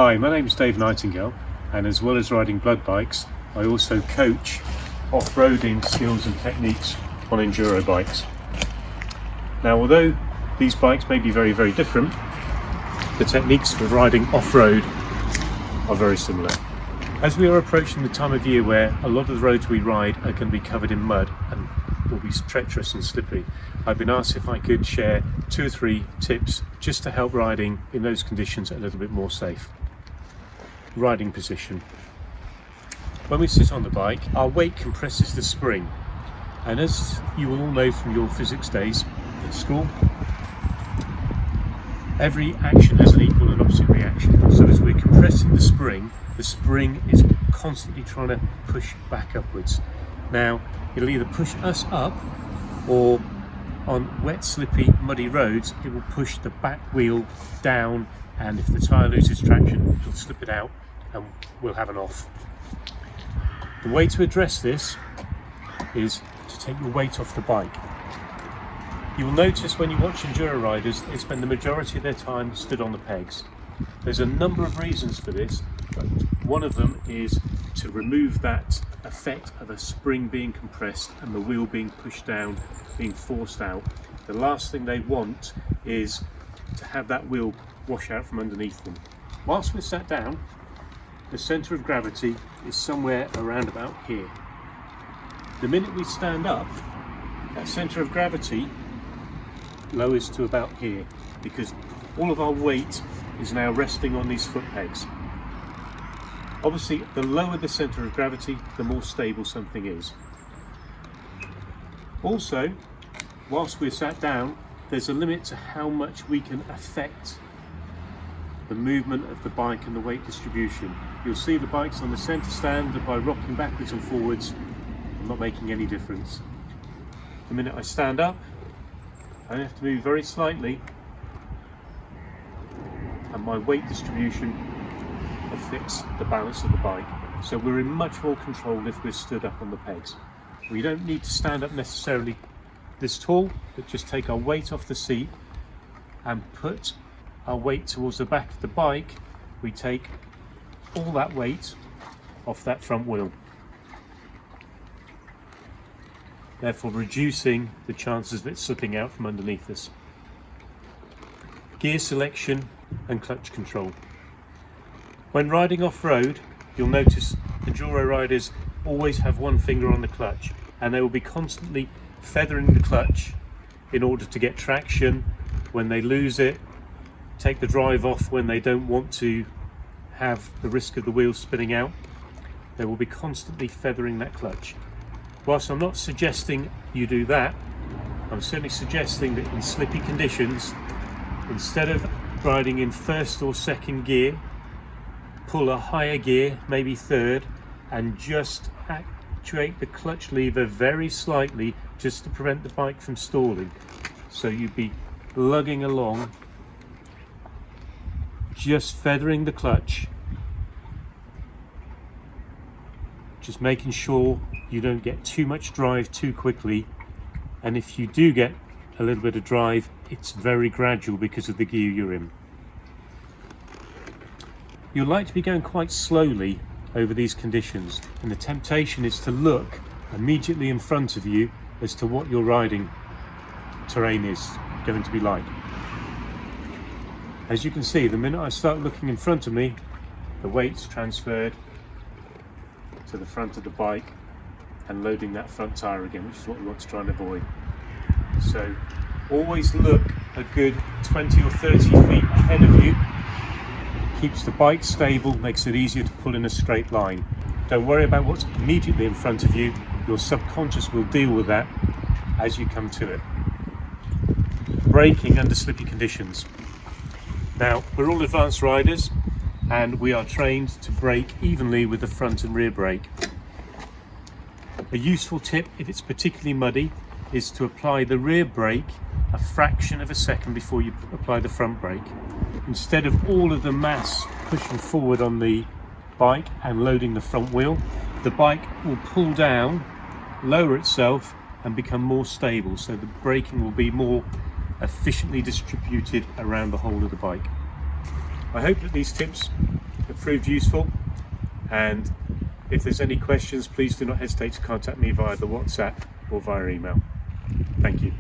Hi, my name is Adam Nightingale, and as well as riding blood bikes, I also coach off-roading skills and techniques on enduro bikes. Now, although these bikes may be very, very different, the techniques for riding off-road are very similar. As we are approaching the time of year where a lot of the roads we ride are going to be covered in mud and will be treacherous and slippery, I've been asked if I could share 2 or 3 tips just to help riding in those conditions a little bit more safe. Riding position. When we sit on the bike, our weight compresses the spring, and as you will all know from your physics days at school, every action has an equal and opposite reaction. So as we're compressing the spring is constantly trying to push back upwards. Now, it'll either push us up, or on wet, slippy, muddy roads, it will push the back wheel down, and if the tyre loses traction, it'll slip it out and we'll have an off. The way to address this is to take your weight off the bike. You will notice when you watch enduro riders, they spend the majority of their time stood on the pegs. There's a number of reasons for this, but one of them is to remove that effect of a spring being compressed and the wheel being pushed down, being forced out. The last thing they want is to have that wheel wash out from underneath them. Whilst we're sat down, the centre of gravity is somewhere around about here. The minute we stand up, that centre of gravity lowers to about here, because all of our weight is now resting on these foot pegs. Obviously, the lower the centre of gravity, the more stable something is. Also, whilst we're sat down, there's a limit to how much we can affect the movement of the bike and the weight distribution. You'll see the bike's on the centre stand, and by rocking backwards and forwards, I'm not making any difference. The minute I stand up, I have to move very slightly, and my weight distribution affects the balance of the bike. So we're in much more control if we're stood up on the pegs. We don't need to stand up necessarily this tall, but just take our weight off the seat and put our weight towards the back of the bike. We take all that weight off that front wheel, therefore reducing the chances of it slipping out from underneath us. Gear selection and clutch control. When riding off-road, you'll notice enduro riders always have one finger on the clutch, and they will be constantly feathering the clutch in order to get traction when they lose it, take the drive off when they don't want to have the risk of the wheels spinning out. They will be constantly feathering that clutch. Whilst I'm not suggesting you do that, I'm certainly suggesting that in slippy conditions, instead of riding in first or second gear, pull a higher gear, maybe third, and just actuate the clutch lever very slightly just to prevent the bike from stalling. So you'd be lugging along, just feathering the clutch, just making sure you don't get too much drive too quickly, and if you do get a little bit of drive, it's very gradual because of the gear you're in. You'll like to be going quite slowly over these conditions, and the temptation is to look immediately in front of you as to what your riding terrain is going to be like. As you can see, the minute I start looking in front of me, the weight's transferred to the front of the bike and loading that front tyre again, which is what we want to try and avoid. So always look a good 20 or 30 feet ahead of you. Keeps the bike stable, makes it easier to pull in a straight line. Don't worry about what's immediately in front of you. Your subconscious will deal with that as you come to it. Braking under slippy conditions. Now, we're all advanced riders, and we are trained to brake evenly with the front and rear brake. A useful tip, if it's particularly muddy, is to apply the rear brake a fraction of a second before you apply the front brake. Instead of all of the mass pushing forward on the bike and loading the front wheel, the bike will pull down, lower itself, and become more stable, so the braking will be more efficiently distributed around the whole of the bike. I hope that these tips have proved useful, and if there's any questions, please do not hesitate to contact me via the WhatsApp or via email. Thank you.